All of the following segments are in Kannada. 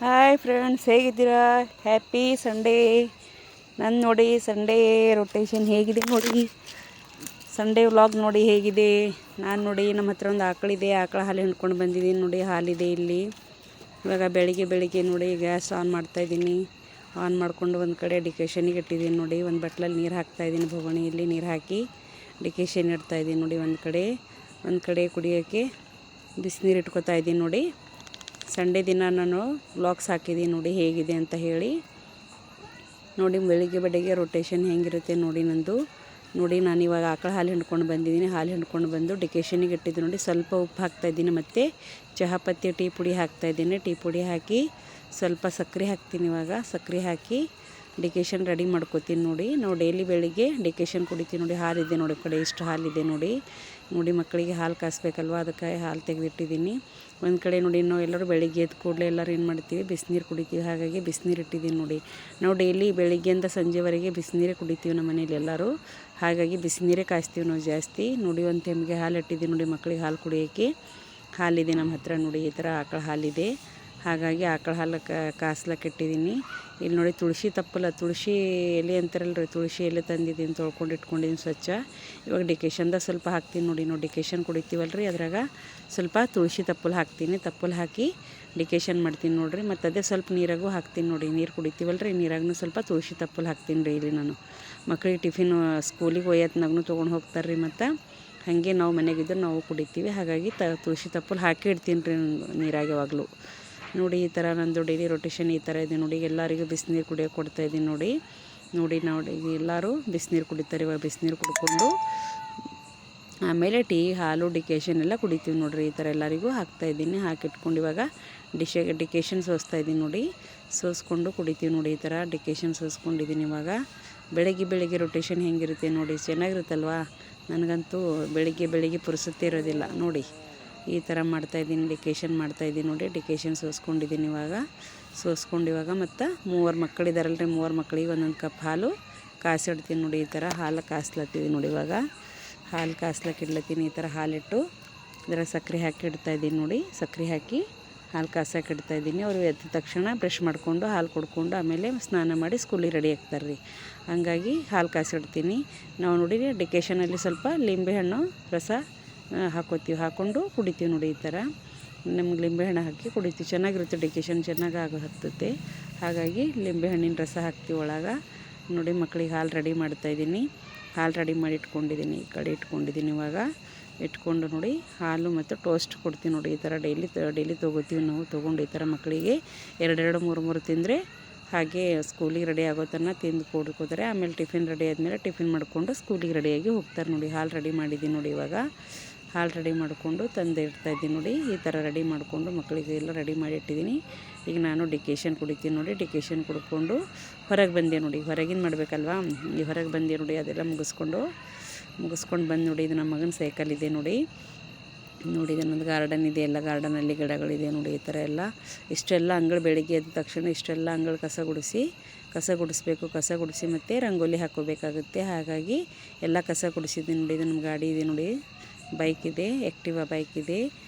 ಹಾಯ್ ಫ್ರೆಂಡ್ಸ್, ಹೇಗಿದ್ದೀರಾ? Happy Sunday. ನಾನು ನೋಡಿ ಸಂಡೇ ರೊಟೇಷನ್ ಹೇಗಿದೆ ನೋಡಿ, ಸಂಡೇ ವ್ಲಾಗ್ ನೋಡಿ ಹೇಗಿದೆ. ನಾನು ನೋಡಿ ನಮ್ಮ ಹತ್ರ ಒಂದು ಆಕಳಿದೆ, ಆಕಳ ಹಾಲು ಹಿಂಡ್ಕೊಂಡು ಬಂದಿದ್ದೀನಿ ನೋಡಿ. ಹಾಲಿದೆ ಇಲ್ಲಿ. ಇವಾಗ ಬೆಳಿಗ್ಗೆ ನೋಡಿ ಗ್ಯಾಸ್ ಆನ್ ಮಾಡ್ತಾಯಿದ್ದೀನಿ. ಆನ್ ಮಾಡಿಕೊಂಡು ಒಂದು ಕಡೆ ಡಿಕೇಶನಿಗೆ ಇಟ್ಟಿದ್ದೀನಿ ನೋಡಿ. ಒಂದು ಬಟ್ಲಲ್ಲಿ ನೀರು ಹಾಕ್ತಾಯಿದ್ದೀನಿ, ಬೊಗಣಿಯಲ್ಲಿ ನೀರು ಹಾಕಿ ಡಿಕೇಶನ್ ಇಡ್ತಾಯಿದ್ದೀನಿ ನೋಡಿ. ಒಂದು ಕಡೆ ಕುಡಿಯೋಕ್ಕೆ ಬಿಸಿನೀರು ಇಟ್ಕೊತಾ ಇದ್ದೀನಿ ನೋಡಿ. ಸಂಡೇ ದಿನ ನಾನು ವ್ಲಾಗ್ಸ್ ಹಾಕಿದ್ದೀನಿ ನೋಡಿ ಹೇಗಿದೆ ಅಂತ ಹೇಳಿ. ನೋಡಿ ಬೆಳಿಗ್ಗೆ ರೊಟೇಷನ್ ಹೆಂಗಿರುತ್ತೆ ನೋಡಿ ನಂದು. ನೋಡಿ ನಾನು ಇವಾಗ ಆಕಳ ಹಾಲು ಹಿಂಡ್ಕೊಂಡು ಬಂದಿದ್ದೀನಿ. ಹಾಲು ಹಿಂಡ್ಕೊಂಡು ಬಂದು ಡಿಕೇಶನಿಗೆ ಇಟ್ಟಿದ್ದೀನಿ ನೋಡಿ. ಸ್ವಲ್ಪ ಉಪ್ಪು ಹಾಕ್ತಾಯಿದ್ದೀನಿ ಮತ್ತು ಚಹಾ ಪತ್ತಿ ಟೀ ಪುಡಿ ಹಾಕ್ತಾಯಿದ್ದೀನಿ. ಟೀ ಪುಡಿ ಹಾಕಿ ಸ್ವಲ್ಪ ಸಕ್ಕರೆ ಹಾಕ್ತೀನಿ. ಇವಾಗ ಸಕ್ಕರೆ ಹಾಕಿ ಡಿಕೇಶನ್ ರೆಡಿ ಮಾಡ್ಕೋತೀನಿ ನೋಡಿ. ನಾವು ಡೈಲಿ ಬೆಳಿಗ್ಗೆ ಡಿಕೇಶನ್ ಕುಡಿತೀವಿ ನೋಡಿ. ಹಾಲಿದೆ ನೋಡಿ, ಕಡೆ ಇಷ್ಟು ಹಾಲಿದೆ ನೋಡಿ. ಮಕ್ಕಳಿಗೆ ಹಾಲು ಕಾಯಿಸ್ಬೇಕಲ್ವ, ಅದಕ್ಕೆ ಹಾಲು ತೆಗೆದಿಟ್ಟಿದ್ದೀನಿ. ಒಂದು ಕಡೆ ನೋಡಿ, ನಾವು ಎಲ್ಲರೂ ಬೆಳಿಗ್ಗೆ ಎದ್ದು ಕೂಡಲೇ ಎಲ್ಲರೂ ಏನು ಮಾಡ್ತೀವಿ, ಬಿಸಿನೀರು ಕುಡಿತೀವಿ. ಹಾಗಾಗಿ ಬಿಸಿನೀರು ಇಟ್ಟಿದ್ದೀನಿ ನೋಡಿ. ನಾವು ಡೈಲಿ ಬೆಳಿಗ್ಗೆಯಿಂದ ಸಂಜೆವರೆಗೆ ಬಿಸಿನೀರೇ ಕುಡಿತೀವಿ ನಮ್ಮ ಮನೇಲಿ ಎಲ್ಲರೂ. ಹಾಗಾಗಿ ಬಿಸಿನೀರೇ ಕಾಯಿಸ್ತೀವಿ ನಾವು ಜಾಸ್ತಿ ನೋಡಿ. ಒಂದು ಟೈಮ್ಗೆ ಹಾಲು ಇಟ್ಟಿದ್ದೀನಿ ನೋಡಿ, ಮಕ್ಕಳಿಗೆ ಹಾಲು ಕುಡಿಯೋಕ್ಕೆ. ಹಾಲಿದೆ ನಮ್ಮ ಹತ್ರ ನೋಡಿ, ಈ ಥರ ಆಕಳ ಹಾಲಿದೆ. ಹಾಗಾಗಿ ಆಕಳ ಹಾಲು ಕಾಸ್ಲಕ್ಕೆ ಇಟ್ಟಿದ್ದೀನಿ. ಇಲ್ಲಿ ನೋಡಿ ತುಳಸಿ ಎಲೆ ಅಂತಾರಲ್ರಿ, ತುಳಸಿ ಎಲೆ ತಂದಿದ್ದೀನಿ, ತೊಳ್ಕೊಂಡು ಇಟ್ಕೊಂಡಿದ್ದೀನಿ ಸ್ವಚ್ಛ. ಇವಾಗ ಡಿಕೇಶನ್ದಾಗ ಸ್ವಲ್ಪ ಹಾಕ್ತೀನಿ ನೋಡಿ. ನಾವು ಡಿಕೇಶನ್ ಕುಡಿತೀವಲ್ರಿ, ಅದ್ರಾಗ ಸ್ವಲ್ಪ ತುಳಸಿ ತಪ್ಪಲು ಹಾಕ್ತೀನಿ. ತಪ್ಪಲು ಹಾಕಿ ಡಿಕೇಶನ್ ಮಾಡ್ತೀನಿ ನೋಡಿರಿ. ಮತ್ತು ಅದೇ ಸ್ವಲ್ಪ ನೀರಾಗೂ ಹಾಕ್ತೀನಿ ನೋಡಿ. ನೀರು ಕುಡಿತೀವಲ್ರಿ, ನೀರಾಗೂ ಸ್ವಲ್ಪ ತುಳಸಿ ತಪ್ಪಲು ಹಾಕ್ತೀನಿ ಡೈಲಿ ನಾನು. ಮಕ್ಕಳಿಗೆ ಟಿಫಿನ್ ಸ್ಕೂಲಿಗೆ ಒಯ್ಯತ್ನಾಗೂ ತೊಗೊಂಡು ಹೋಗ್ತಾರೆ ರೀ. ಮತ್ತು ಹಾಗೆ ನಾವು ಮನೆಗಿದ್ದರೆ ನಾವು ಕುಡಿತೀವಿ. ಹಾಗಾಗಿ ತುಳಸಿ ತಪ್ಪಲು ಹಾಕಿ ಇಡ್ತೀನಿ ರೀ ನೀರಾಗೆ ಯಾವಾಗಲೂ ನೋಡಿ. ಈ ಥರ ನಂದು ಡೈಲಿ ರೊಟೇಷನ್ ಈ ಥರ ಇದೆ ನೋಡಿ. ಎಲ್ಲರಿಗೂ ಬಿಸಿನೀರು ಕುಡಿಯೋಕೆ ಕೊಡ್ತಾಯಿದ್ದೀನಿ ನೋಡಿ. ನೋಡಿ ಎಲ್ಲರೂ ಬಿಸಿನೀರು ಕುಡಿತಾರೆ. ಇವಾಗ ಬಿಸಿನೀರು ಕುಡ್ಕೊಂಡು ಆಮೇಲೆ ಟೀ, ಹಾಲು, ಡಿಕೇಶನ್ ಎಲ್ಲ ಕುಡಿತೀವಿ ನೋಡಿರಿ. ಈ ಥರ ಎಲ್ಲರಿಗೂ ಹಾಕ್ತಾಯಿದ್ದೀನಿ. ಹಾಕಿಟ್ಕೊಂಡು ಇವಾಗ ಡಿಕೇಶನ್ ಸೋಸ್ತಾಯಿದ್ದೀನಿ ನೋಡಿ. ಸೋಸ್ಕೊಂಡು ಕುಡಿತೀವಿ ನೋಡಿ. ಈ ಥರ ಡಿಕೇಶನ್ ಸೋಸ್ಕೊಂಡಿದ್ದೀನಿ. ಇವಾಗ ಬೆಳಗ್ಗೆ ರೊಟೇಷನ್ ಹೆಂಗಿರುತ್ತೆ ನೋಡಿ, ಚೆನ್ನಾಗಿರುತ್ತಲ್ವಾ. ನನಗಂತೂ ಬೆಳಿಗ್ಗೆ ಪುರ್ಸೊತ್ತೇ ಇರೋದಿಲ್ಲ ನೋಡಿ. ಈ ಥರ ಮಾಡ್ತಾಯಿದ್ದೀನಿ, ಡಿಕೇಶನ್ ಮಾಡ್ತಾಯಿದ್ದೀನಿ ನೋಡಿ. ಡಿಕೇಶನ್ ಸೋಸ್ಕೊಂಡಿದ್ದೀನಿ ಇವಾಗ. ಮತ್ತು 3 ಮಕ್ಕಳಿದಾರಲ್ರಿ, 3 ಮಕ್ಕಳಿಗೆ ಒಂದೊಂದು ಕಪ್ ಹಾಲು ಕಾಸಿಡ್ತೀನಿ ನೋಡಿ. ಈ ಥರ ಹಾಲು ಕಾಸ್ಲತ್ತೀನಿ ನೋಡಿ. ಇವಾಗ ಹಾಲು ಕಾಸ್ಲಕ್ಕೆ ಇಡ್ಲತ್ತೀನಿ. ಈ ಥರ ಹಾಲಿಟ್ಟು ಇದರ ಸಕ್ಕರೆ ಹಾಕಿ ಇಡ್ತಾಯಿದ್ದೀನಿ ನೋಡಿ. ಸಕ್ಕರೆ ಹಾಕಿ ಹಾಲು ಕಾಸಕ್ಕೆ ಇಡ್ತಾಯಿದ್ದೀನಿ. ಅವರು ಎದ್ದ ತಕ್ಷಣ ಬ್ರಷ್ ಮಾಡಿಕೊಂಡು ಹಾಲು ಕುಡ್ಕೊಂಡು ಆಮೇಲೆ ಸ್ನಾನ ಮಾಡಿ ಸ್ಕೂಲಿಗೆ ರೆಡಿ ಆಗ್ತಾರೆ ರೀ. ಹಾಗಾಗಿ ಹಾಲು ಕಾಸಿಡ್ತೀನಿ. ನಾವು ನೋಡಿ ಡಿಕೇಶನಲ್ಲಿ ಸ್ವಲ್ಪ ಲಿಂಬೆಹಣ್ಣು ರಸ ಹಾಕ್ಕೊಂಡು ಕುಡಿತೀವಿ ನೋಡಿ. ಈ ಥರ ನಮ್ಗೆ ಲಿಂಬೆಹಣ್ಣು ಹಾಕಿ ಕುಡಿತೀವಿ, ಚೆನ್ನಾಗಿರುತ್ತೆ. ಡಿಕೇಶನ್ ಚೆನ್ನಾಗಿ ಹತ್ತುತ್ತೆ. ಹಾಗಾಗಿ ಲಿಂಬೆಹಣ್ಣಿನ ರಸ ಹಾಕ್ತೀವಿ ಒಳಗೆ ನೋಡಿ. ಮಕ್ಕಳಿಗೆ ಹಾಲು ರೆಡಿ ಮಾಡ್ತಾಯಿದ್ದೀನಿ. ಹಾಲು ರೆಡಿ ಮಾಡಿ ಇಟ್ಕೊಂಡಿದ್ದೀನಿ, ಈ ಕಡೆ ಇಟ್ಕೊಂಡಿದ್ದೀನಿ. ಇವಾಗ ಇಟ್ಕೊಂಡು ನೋಡಿ ಹಾಲು ಮತ್ತು ಟೋಸ್ಟ್ ಕೊಡ್ತೀವಿ ನೋಡಿ. ಈ ಥರ ಡೈಲಿ ತೊಗೋತೀವಿ ನಾವು. ತೊಗೊಂಡು ಈ ಥರ ಮಕ್ಕಳಿಗೆ 2 3 ತಿಂದರೆ ಹಾಗೆ ಸ್ಕೂಲಿಗೆ ರೆಡಿ ಆಗೋ ತನಕ ತಿಂದು ಕೊಡ್ಕೋತಾರೆ. ಆಮೇಲೆ ಟಿಫಿನ್ ರೆಡಿ ಆದಮೇಲೆ ಟಿಫಿನ್ ಮಾಡಿಕೊಂಡು ಸ್ಕೂಲಿಗೆ ರೆಡಿಯಾಗಿ ಹೋಗ್ತಾರೆ ನೋಡಿ. ಹಾಲು ರೆಡಿ ಮಾಡಿದ್ದೀನಿ ನೋಡಿ. ಇವಾಗ ಹಾಲು ರೆಡಿ ಮಾಡಿಕೊಂಡು ತಂದು ಇಡ್ತಾಯಿದ್ದೀನಿ ನೋಡಿ. ಈ ಥರ ರೆಡಿ ಮಾಡಿಕೊಂಡು ಮಕ್ಕಳಿಗೆ ಎಲ್ಲ ರೆಡಿ ಮಾಡಿ ಇಟ್ಟಿದ್ದೀನಿ. ಈಗ ನಾನು ಡಿಕೇಶನ್ ಕುಡಿತೀನಿ ನೋಡಿ. ಡಿಕೇಶನ್ ಕುಡ್ಕೊಂಡು ಹೊರಗೆ ಬಂದೆ ನೋಡಿ. ಹೊರಗಿನ ಮಾಡಬೇಕಲ್ವಾ, ಈ ಹೊರಗೆ ಬಂದೆ ನೋಡಿ. ಅದೆಲ್ಲ ಮುಗಿಸ್ಕೊಂಡು ಬಂದು ನೋಡಿ. ಇದು ನಮ್ಮ ಮಗನ ಸೈಕಲ್ ಇದೆ ನೋಡಿ. ಇದು ನನ್ನದು ಗಾರ್ಡನ್ ಇದೆ. ಎಲ್ಲ ಗಾರ್ಡನಲ್ಲಿ ಗಿಡಗಳಿದೆ ನೋಡಿ. ಈ ಥರ ಎಲ್ಲ ಇಷ್ಟೆಲ್ಲ ಅಂಗಳು ಬೆಳಿಗ್ಗೆ ಎದ್ದ ತಕ್ಷಣ ಇಷ್ಟೆಲ್ಲ ಅಂಗಳು ಕಸ ಗುಡಿಸ್ಬೇಕು. ಕಸ ಗುಡಿಸಿ ಮತ್ತು ರಂಗೋಲಿ ಹಾಕೋಬೇಕಾಗುತ್ತೆ. ಹಾಗಾಗಿ ಎಲ್ಲ ಕಸ ಗುಡಿಸಿದ್ದೀನಿ ನೋಡಿ. ಇದು ನಮ್ಮ ಗಾಡಿ ಇದೆ ನೋಡಿ. ಬೈಕ್ ಇದೆ, ಆ್ಯಕ್ಟಿವಾ ಬೈಕ್ ಇದೆ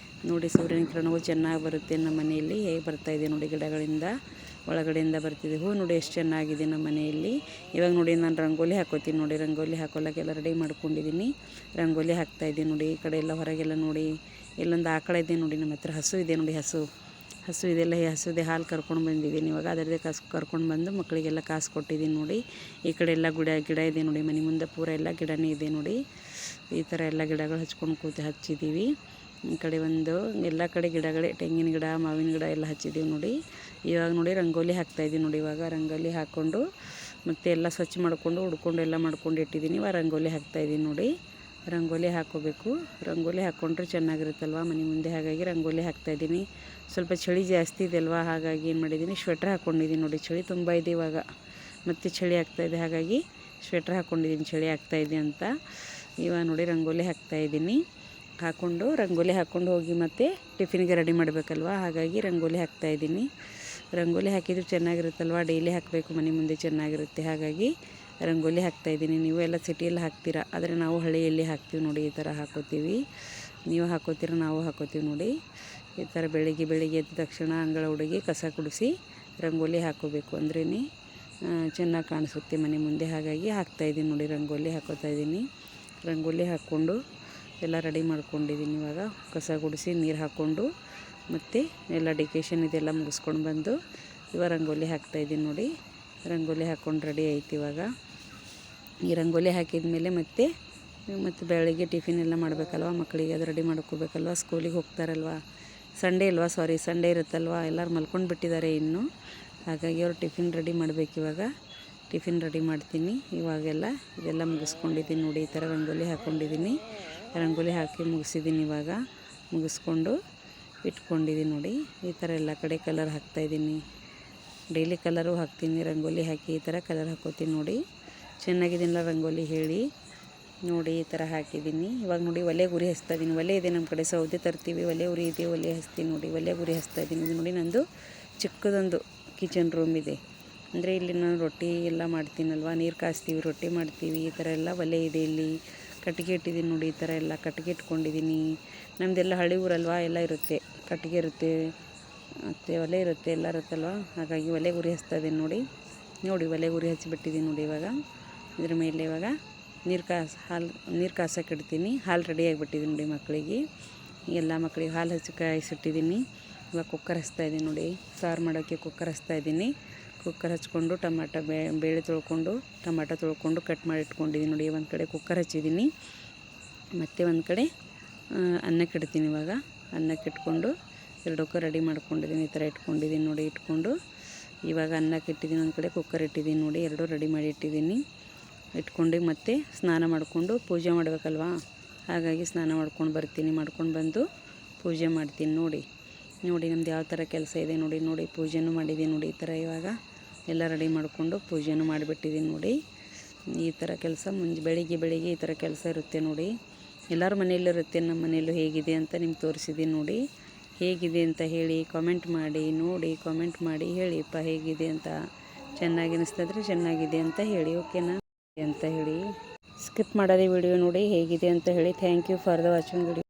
ನೋಡಿ. ಸೂರ್ಯನ ಕಿರಣವು ಚೆನ್ನಾಗಿ ಬರುತ್ತೆ ನಮ್ಮ ಮನೆಯಲ್ಲಿ. ಹೇಗೆ ಬರ್ತಾಯಿದೆ ನೋಡಿ, ಗಿಡಗಳಿಂದ ಒಳಗಡೆಯಿಂದ ಬರ್ತಿದೆ. ಹೂ ನೋಡಿ ಎಷ್ಟು ಚೆನ್ನಾಗಿದೆ ನಮ್ಮ ಮನೆಯಲ್ಲಿ. ಇವಾಗ ನೋಡಿ ನಾನು ರಂಗೋಲಿ ಹಾಕೋತೀನಿ ನೋಡಿ. ರಂಗೋಲಿ ಹಾಕೋಲ್ಲಕ್ಕೆಲ್ಲ ರೆಡಿ ಮಾಡ್ಕೊಂಡಿದ್ದೀನಿ. ರಂಗೋಲಿ ಹಾಕ್ತಾಯಿದ್ದೀನಿ ನೋಡಿ. ಈ ಕಡೆ ಎಲ್ಲ ಹೊರಗೆಲ್ಲ ನೋಡಿ. ಇಲ್ಲೊಂದು ಆಕಳ ಇದೆ ನೋಡಿ. ನಮ್ಮ ಹತ್ರ ಹಸು ಇದೆ ನೋಡಿ. ಹಸು ಇದೆಲ್ಲ ಹಸುದೆ ಹಾಲು ಕರ್ಕೊಂಡು ಬಂದಿದ್ದೀನಿ. ಇವಾಗ ಅದರದೇ ಕರ್ಕೊಂಡು ಬಂದು ಮಕ್ಕಳಿಗೆಲ್ಲ ಕಾಸು ಕೊಟ್ಟಿದ್ದೀನಿ ನೋಡಿ. ಈ ಕಡೆ ಎಲ್ಲ ಗಿಡ ಇದೆ ನೋಡಿ. ಮನೆ ಮುಂದೆ ಪೂರ ಎಲ್ಲ ಗಿಡನೇ ಇದೆ ನೋಡಿ. ಈ ಥರ ಎಲ್ಲ ಗಿಡಗಳು ಹಚ್ಚಿದ್ದೀವಿ. ಈ ಕಡೆ ಎಲ್ಲ ಕಡೆ ಗಿಡಗಳೇ, ತೆಂಗಿನ ಗಿಡ, ಮಾವಿನ ಗಿಡ ಎಲ್ಲ ಹಚ್ಚಿದ್ದೀವಿ ನೋಡಿ. ಇವಾಗ ನೋಡಿ ರಂಗೋಲಿ ಹಾಕ್ತಾಯಿದ್ದೀನಿ ನೋಡಿ. ಇವಾಗ ರಂಗೋಲಿ ಹಾಕ್ಕೊಂಡು ಮತ್ತು ಎಲ್ಲ ಸ್ವಚ್ಛ ಮಾಡಿಕೊಂಡು ಹುಡ್ಕೊಂಡು ಎಲ್ಲ ಮಾಡ್ಕೊಂಡು ಇಟ್ಟಿದ್ದೀನಿ. ಇವಾಗ ರಂಗೋಲಿ ಹಾಕ್ತಾಯಿದ್ದೀನಿ ನೋಡಿ. ರಂಗೋಲಿ ಹಾಕ್ಕೋಬೇಕು. ರಂಗೋಲಿ ಹಾಕ್ಕೊಂಡ್ರೆ ಚೆನ್ನಾಗಿರುತ್ತಲ್ವ ಮನೆ ಮುಂದೆ. ಹಾಗಾಗಿ ರಂಗೋಲಿ ಹಾಕ್ತಾಯಿದ್ದೀನಿ. ಸ್ವಲ್ಪ ಚಳಿ ಜಾಸ್ತಿ ಇದೆ ಅಲ್ವಾ, ಹಾಗಾಗಿ ಏನು ಮಾಡಿದ್ದೀನಿ, ಸ್ವೆಟ್ರ್ ಹಾಕ್ಕೊಂಡಿದ್ದೀನಿ ನೋಡಿ. ಚಳಿ ತುಂಬ ಇದೆ ಇವಾಗ, ಮತ್ತು ಚಳಿ ಆಗ್ತಾಯಿದೆ. ಹಾಗಾಗಿ ಸ್ವೆಟ್ರ್ ಹಾಕ್ಕೊಂಡಿದ್ದೀನಿ, ಚಳಿ ಆಗ್ತಾಯಿದೆ ಅಂತ. ಇವಾಗ ನೋಡಿ ರಂಗೋಲಿ ಹಾಕ್ತಾಯಿದ್ದೀನಿ. ರಂಗೋಲಿ ಹಾಕ್ಕೊಂಡು ಹೋಗಿ ಮತ್ತು ಟಿಫಿನ್ಗೆ ರೆಡಿ ಮಾಡಬೇಕಲ್ವ, ಹಾಗಾಗಿ ರಂಗೋಲಿ ಹಾಕ್ತಾಯಿದ್ದೀನಿ. ರಂಗೋಲಿ ಹಾಕಿದ್ರೆ ಚೆನ್ನಾಗಿರುತ್ತಲ್ವ, ಡೈಲಿ ಹಾಕಬೇಕು, ಮನೆ ಮುಂದೆ ಚೆನ್ನಾಗಿರುತ್ತೆ. ಹಾಗಾಗಿ ರಂಗೋಲಿ ಹಾಕ್ತಾಯಿದ್ದೀನಿ. ನೀವು ಎಲ್ಲ ಸಿಟಿಯಲ್ಲಿ ಹಾಕ್ತೀರಾ, ಆದರೆ ನಾವು ಹಳ್ಳಿಯಲ್ಲಿ ಹಾಕ್ತೀವಿ ನೋಡಿ. ಈ ಥರ ಹಾಕೋತೀವಿ. ನೀವು ಹಾಕೋತೀರ, ನಾವು ಹಾಕೋತೀವಿ ನೋಡಿ. ಈ ಥರ ಬೆಳಿಗ್ಗೆ ಎದ್ದ ತಕ್ಷಣ ಅಂಗಳ ಹುಡುಗಿ ಕಸ ಗುಡಿಸಿ ರಂಗೋಲಿ ಹಾಕೋಬೇಕು ಅಂದ್ರೇ ಚೆನ್ನಾಗಿ ಕಾಣಿಸುತ್ತೆ ಮನೆ ಮುಂದೆ. ಹಾಗಾಗಿ ಹಾಕ್ತಾಯಿದ್ದೀನಿ ನೋಡಿ, ರಂಗೋಲಿ ಹಾಕೋತಾಯಿದ್ದೀನಿ. ರಂಗೋಲಿ ಹಾಕ್ಕೊಂಡು ಎಲ್ಲ ರೆಡಿ ಮಾಡ್ಕೊಂಡಿದ್ದೀನಿ. ಇವಾಗ ಕಸ ಗುಡಿಸಿ ನೀರು ಹಾಕ್ಕೊಂಡು ಮತ್ತು ಎಲ್ಲ ಡೆಕೋರೇಷನ್ ಇದೆಲ್ಲ ಮುಗಿಸ್ಕೊಂಡು ಬಂದು ಇವಾಗ ರಂಗೋಲಿ ಹಾಕ್ತಾಯಿದ್ದೀನಿ ನೋಡಿ. ರಂಗೋಲಿ ಹಾಕ್ಕೊಂಡು ರೆಡಿ ಆಯ್ತು. ಇವಾಗ ಈ ರಂಗೋಲಿ ಹಾಕಿದ ಮೇಲೆ ಮತ್ತು ಬೆಳಗ್ಗೆ ಟಿಫಿನ್ ಎಲ್ಲ ಮಾಡಬೇಕಲ್ವ, ಮಕ್ಕಳಿಗೆ ಅದು ರೆಡಿ ಮಾಡ್ಕೋಬೇಕಲ್ವ, ಸ್ಕೂಲಿಗೆ ಹೋಗ್ತಾರಲ್ವ. ಸಂಡೇ ಇರುತ್ತಲ್ವ, ಎಲ್ಲರೂ ಮಲ್ಕೊಂಡು ಬಿಟ್ಟಿದ್ದಾರೆ ಇನ್ನು. ಹಾಗಾಗಿ ಅವ್ರು ಟಿಫಿನ್ ರೆಡಿ ಮಾಡಬೇಕು. ಇವಾಗ ಟಿಫಿನ್ ರೆಡಿ ಮಾಡ್ತೀನಿ. ಇವಾಗೆಲ್ಲ ಇದೆಲ್ಲ ಮುಗಿಸ್ಕೊಂಡಿದ್ದೀನಿ ನೋಡಿ. ಈ ಥರ ರಂಗೋಲಿ ಹಾಕ್ಕೊಂಡಿದ್ದೀನಿ. ರಂಗೋಲಿ ಹಾಕಿ ಮುಗಿಸಿದ್ದೀನಿ. ಇವಾಗ ಮುಗಿಸ್ಕೊಂಡು ಇಟ್ಕೊಂಡಿದ್ದೀನಿ ನೋಡಿ. ಈ ಥರ ಎಲ್ಲ ಕಡೆ ಕಲರ್ ಹಾಕ್ತಾಯಿದ್ದೀನಿ. ಡೈಲಿ ಕಲರು ಹಾಕ್ತೀನಿ. ರಂಗೋಲಿ ಹಾಕಿ ಈ ಥರ ಕಲರ್ ಹಾಕ್ಕೋತೀನಿ ನೋಡಿ. ಚೆನ್ನಾಗಿದ್ದೀನಲ್ಲ ರಂಗೋಲಿ ಹೇಳಿ ನೋಡಿ. ಈ ಥರ ಹಾಕಿದ್ದೀನಿ. ಇವಾಗ ನೋಡಿ ಒಲೆ ಗುರಿ ಹಚ್ತಾಯಿದ್ದೀನಿ. ಒಲೆ ಇದೆ ನಮ್ಮ ಕಡೆ, ಸೌದೆ ತರ್ತೀವಿ, ಒಲೆ ಉರಿ ಇದೆ, ಒಲೆ ಹಚ್ತೀನಿ ನೋಡಿ. ಒಲೆ ಗುರಿ ಹಚ್ತಾಯಿದ್ದೀನಿ. ಇದು ನೋಡಿ ನಂದು ಚಿಕ್ಕದೊಂದು ಕಿಚನ್ ರೂಮ್ ಇದೆ. ಅಂದರೆ ಇಲ್ಲಿ ನಾನು ರೊಟ್ಟಿ ಎಲ್ಲ ಮಾಡ್ತೀನಲ್ವ, ನೀರು ಕಾಯಿಸ್ತೀವಿ, ರೊಟ್ಟಿ ಮಾಡ್ತೀವಿ. ಈ ಥರ ಎಲ್ಲ ಒಲೆ ಇದೆ. ಇಲ್ಲಿ ಕಟ್ಟಿಗೆ ಇಟ್ಟಿದ್ದೀನಿ ನೋಡಿ. ಈ ಥರ ಎಲ್ಲ ಕಟ್ಟಿಗೆ ಇಟ್ಕೊಂಡಿದ್ದೀನಿ. ನಮ್ಮದೆಲ್ಲ ಹಳ್ಳಿ ಊರಲ್ವ, ಎಲ್ಲ ಇರುತ್ತೆ, ಕಟ್ಟಿಗೆ ಇರುತ್ತೆ ಮತ್ತು ಒಲೆ ಇರುತ್ತೆ, ಎಲ್ಲ ಇರುತ್ತಲ್ವ. ಹಾಗಾಗಿ ಒಲೆ ಗುರಿ ಹಚ್ತಾಯಿದ್ದೀನಿ ನೋಡಿ. ಒಲೆ ಗುರಿ ಹಚ್ಚಿಬಿಟ್ಟಿದ್ದೀನಿ ನೋಡಿ. ಇವಾಗ ಇದ್ರ ಮೇಲೆ ಇವಾಗ ನೀರು ಕಾಸಕ್ಕೆ ಇಡ್ತೀನಿ. ಹಾಲು ರೆಡಿ ಆಗಿಬಿಟ್ಟಿದ್ದೀನಿ ನೋಡಿ ಮಕ್ಕಳಿಗೆ. ಎಲ್ಲ ಮಕ್ಕಳಿಗೆ ಹಾಲು ಹಚ್ಚಿ ಕಾಯಿಸಿಟ್ಟಿದ್ದೀನಿ. ಇವಾಗ ಕುಕ್ಕರ್ ಹಚ್ತಾಯಿದ್ದೀನಿ ನೋಡಿ. ಸಾರು ಮಾಡೋಕ್ಕೆ ಕುಕ್ಕರ್ ಹಚ್ತಾಯಿದ್ದೀನಿ. ಕುಕ್ಕರ್ ಹಚ್ಕೊಂಡು ಬೇಳೆ ಟೊಮಾಟೊ ತೊಳ್ಕೊಂಡು ಕಟ್ ಮಾಡಿ ಇಟ್ಕೊಂಡಿದ್ದೀನಿ ನೋಡಿ. ಒಂದು ಕಡೆ ಕುಕ್ಕರ್ ಹಚ್ಚಿದ್ದೀನಿ, ಮತ್ತು ಒಂದು ಕಡೆ ಅನ್ನಕ್ಕೆ ಇಡ್ತೀನಿ. ಇವಾಗ ಅನ್ನಕ್ಕೆ ಇಟ್ಕೊಂಡು ಎರಡಕ್ಕೂ ರೆಡಿ ಮಾಡ್ಕೊಂಡಿದ್ದೀನಿ. ಈ ಥರ ಇಟ್ಕೊಂಡಿದ್ದೀನಿ ನೋಡಿ. ಇವಾಗ ಅನ್ನಕ್ಕೆ ಇಟ್ಟಿದ್ದೀನಿ, ಒಂದು ಕಡೆ ಕುಕ್ಕರ್ ಇಟ್ಟಿದ್ದೀನಿ ನೋಡಿ. ಎರಡೂ ರೆಡಿ ಮಾಡಿ ಇಟ್ಕೊಂಡು ಮತ್ತೆ ಸ್ನಾನ ಮಾಡಿಕೊಂಡು ಪೂಜೆ ಮಾಡಬೇಕಲ್ವ. ಹಾಗಾಗಿ ಸ್ನಾನ ಮಾಡ್ಕೊಂಡು ಬರ್ತೀನಿ. ಮಾಡ್ಕೊಂಡು ಬಂದು ಪೂಜೆ ಮಾಡ್ತೀನಿ ನೋಡಿ. ನಮ್ಮದು ಯಾವ ಥರ ಕೆಲಸ ಇದೆ ನೋಡಿ. ಪೂಜೆನೂ ಮಾಡಿದ್ದೀನಿ ನೋಡಿ. ಈ ಥರ ಇವಾಗ ಎಲ್ಲ ರೆಡಿ ಮಾಡಿಕೊಂಡು ಪೂಜೆನೂ ಮಾಡಿಬಿಟ್ಟಿದ್ದೀನಿ ನೋಡಿ. ಈ ಥರ ಕೆಲಸ ಬೆಳಿಗ್ಗೆ ಈ ಥರ ಕೆಲಸ ಇರುತ್ತೆ ನೋಡಿ. ಎಲ್ಲರ ಮನೆಯಲ್ಲಿರುತ್ತೆ, ನಮ್ಮ ಮನೆಯಲ್ಲೂ ಹೇಗಿದೆ ಅಂತ ನಿಮ್ಗೆ ತೋರಿಸಿದ್ದೀನಿ ನೋಡಿ. ಹೇಗಿದೆ ಅಂತ ಹೇಳಿ ಕಾಮೆಂಟ್ ಮಾಡಿ ನೋಡಿ. ಕಾಮೆಂಟ್ ಮಾಡಿ ಹೇಳಿಪ್ಪ ಹೇಗಿದೆ ಅಂತ. ಚೆನ್ನಾಗಿ ಅನಿಸ್ತದ್ರೆ ಚೆನ್ನಾಗಿದೆ ಅಂತ ಹೇಳಿ, ಓಕೆನಾ ಅಂತ ಹೇಳಿ. ಸ್ಕಿಪ್ ಮಾಡೋದೇ ವಿಡಿಯೋ ನೋಡಿ ಹೇಗಿದೆ ಅಂತ ಹೇಳಿ. Thank you for the watching video.